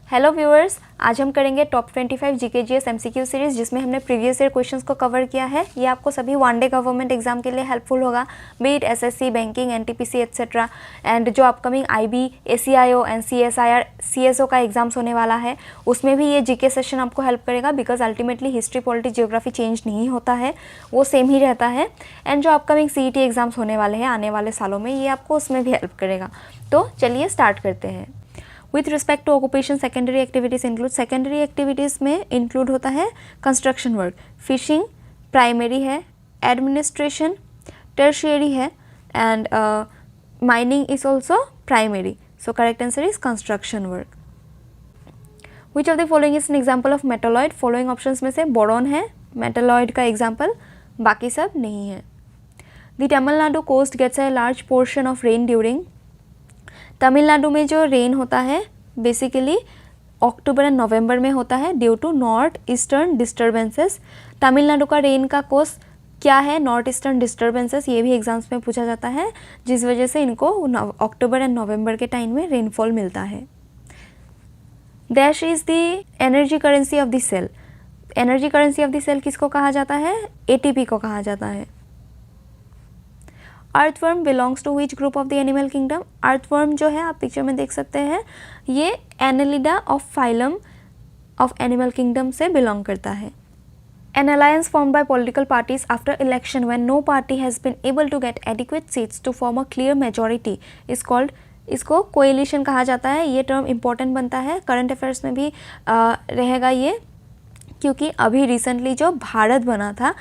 Hello viewers, आज हम करेंगे टॉप 25 जीके/जीएस एमसीक्यू सीरीज़ जिसमें हमने प्रीवियस ईयर क्वेश्चंस को कवर किया है। ये आपको सभी वन डे गवर्नमेंट एग्जाम के लिए हेल्पफुल होगा, be it SSC, banking, NTPC etcetera. And जो upcoming IB, ACIO and CSIR CSO का एग्जाम्स होने वाला है उसमें भी ये जीके सेशन आपको हेल्प करेगा, because ultimately history, polity, geography change नहीं होता है, वो सेम ही रहता है। एंड जो अपकमिंग सीईटी एग्जाम्स होने वाले हैं आने वाले सालों में, ये आपको उसमें भी हेल्प करेगा। तो चलिए स्टार्ट करते हैं। With respect to occupation, secondary activities include, secondary activities में इंक्लूड होता है कंस्ट्रक्शन वर्क, फिशिंग प्राइमरी है, एडमिनिस्ट्रेशन टर्शियरी है, and mining is also primary. So correct answer is construction work. Which of the following is an example of metalloid? Following options में से boron है metalloid का example, बाकी सब नहीं है। The Tamil Nadu coast gets a large portion of rain during, Tamil Nadu में जो रेन होता है बेसिकली अक्टूबर एंड नवंबर में होता है due to north eastern disturbances. Tamil Nadu का रेन का कोर्स क्या है? North eastern disturbances. ये भी एग्जाम्स में पूछा जाता है, जिस वजह से इनको अक्टूबर एंड नवंबर के टाइम में रेनफॉल मिलता है। Dash is the energy currency of the cell. Energy currency of the cell किसको कहा जाता है? एटीपी को कहा जाता है। Earthworm belongs to which group of the animal kingdom? Earthworm जो है आप पिक्चर में देख सकते हैं, ये Annelida of phylum of animal kingdom से बिलोंग करता है। An alliance formed by political parties after election when no party has been able to get adequate seats to form a clear majority is called, इसको coalition कहा जाता है। ये term important बनता है, करंट अफेयर्स में भी रहेगा ये, क्योंकि अभी रिसेंटली जो भारत बना था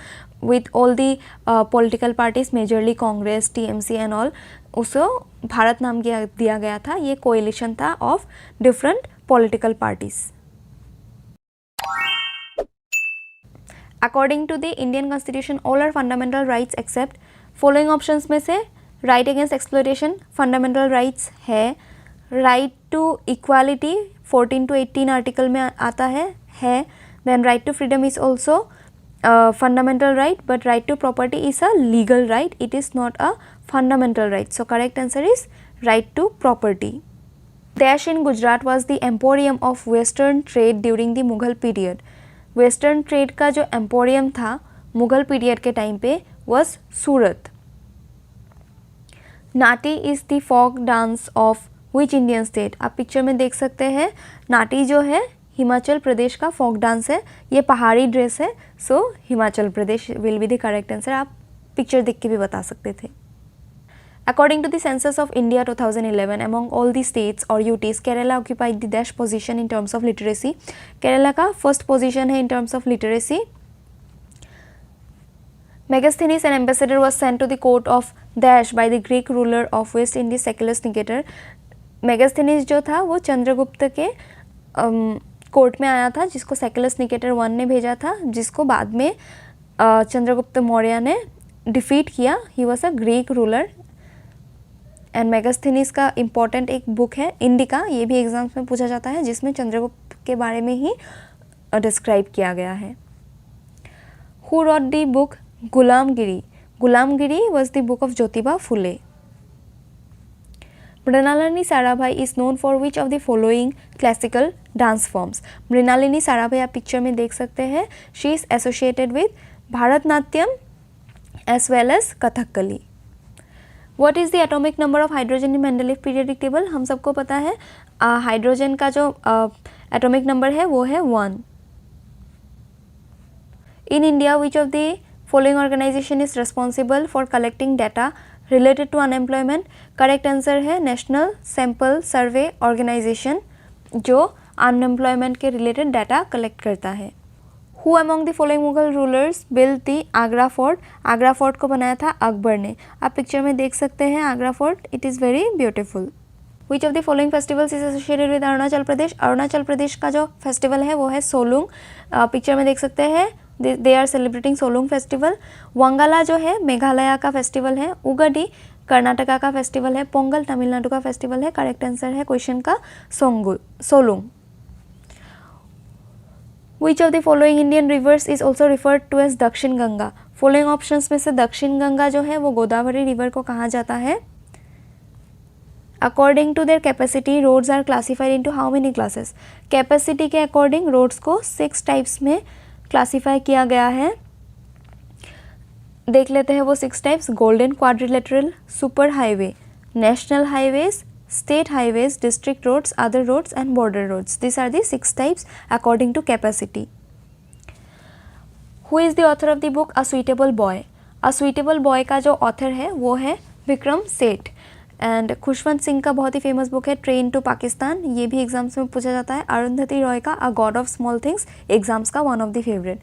with all the political parties, majorly Congress, TMC and all, उसको भारत नाम दिया गया था। ये कोएलिशन था of different political parties. According to the Indian constitution all are fundamental rights except, following options में से right against exploitation fundamental rights है, right to equality 14 to 18 article में आता है। Then right to freedom is also fundamental right, but right to property is a legal right, it is not a fundamental right. So correct answer is right to property. Dash in Gujarat was the emporium of western trade during the Mughal period. Western trade का जो emporium था Mughal period के time पे was Surat. Nati is the folk dance of which Indian state? आप picture में देख सकते हैं, नाटी जो है हिमाचल प्रदेश का फोक डांस है, ये पहाड़ी ड्रेस है, so Himachal Pradesh will be the correct answer. आप पिक्चर देख के भी बता सकते थे। According to the census of India 2011 among all the states और UTs, Kerala occupied the dash position in terms of literacy. Kerala का फर्स्ट पोजीशन है in terms of literacy. Megasthenes an ambassador was sent to the court of dash by the Greek ruler of West Indies Seleucus Nicator. Megasthenes जो था वो चंद्रगुप्त के court में आया था, जिसको सेकुलस निकेटर 1 ने भेजा था, जिसको बाद में चंद्रगुप्त मौर्य ने डिफीट किया। He was a Greek ruler. And Megasthenes का इम्पॉर्टेंट एक बुक है इंडिका, ये भी एग्जाम्स में पूछा जाता है, जिसमें चंद्रगुप्त के बारे में ही डिस्क्राइब किया गया है। Who rot the book Gulamgiri? Gulamgiri was the book of Jyotiba Phule. Mrinalini Sarabhai is known for which of the following classical dance forms? Mrinalini Sarabhai आप पिक्चर में देख सकते हैं, she is associated with Bharatanatyam as well as Kathakali. What is the atomic number of hydrogen in Mendeleev periodic table? हम सबको पता है hydrogen का जो एटॉमिक नंबर है वो है 1। In India which of the following organization is responsible for collecting data related to unemployment? Correct answer है नेशनल सैंपल सर्वे ऑर्गेनाइजेशन, जो अनएम्प्लॉयमेंट के रिलेटेड डाटा कलेक्ट करता है। Who among the following Mughal rulers build the Agra fort? Agra fort को बनाया था अकबर ने। आप पिक्चर में देख सकते हैं Agra fort, it is very beautiful. Which of the following festivals is associated with Arunachal Pradesh? Arunachal Pradesh का जो फेस्टिवल है वो है सोलुंग। पिक्चर में देख सकते हैं, they are celebrating Solung festival. Wangala जो है मेघालय का फेस्टिवल है। उगाडी कर्नाटका का फेस्टिवल है। पोंगल तमिलनाडु का फेस्टिवल है। करेक्ट आंसर है क्वेश्चन का Solung. Which of the following Indian rivers is also referred to as Dakshin Ganga? Following options में से दक्षिण गंगा जो है वो गोदावरी रिवर को कहा जाता है। According to their capacity roads are classified into how many classes. Capacity के अकॉर्डिंग रोड्स को 6 टाइप्स में क्लासीफाई किया गया है। देख लेते हैं वो 6 types. Golden quadrilateral, super highway, national highways, state highways, district roads, other roads and border roads. These are the 6 types according to capacity. Who is the author of the book A Suitable Boy? A Suitable Boy का जो author है वो है Vikram Seth. And Khushwant Singh का बहुत ही famous book है train to Pakistan, ये भी एग्जाम्स में पूछा जाता है। अरुंधति रॉय का a god of small things, exams का वन ऑफ द फेवरेट।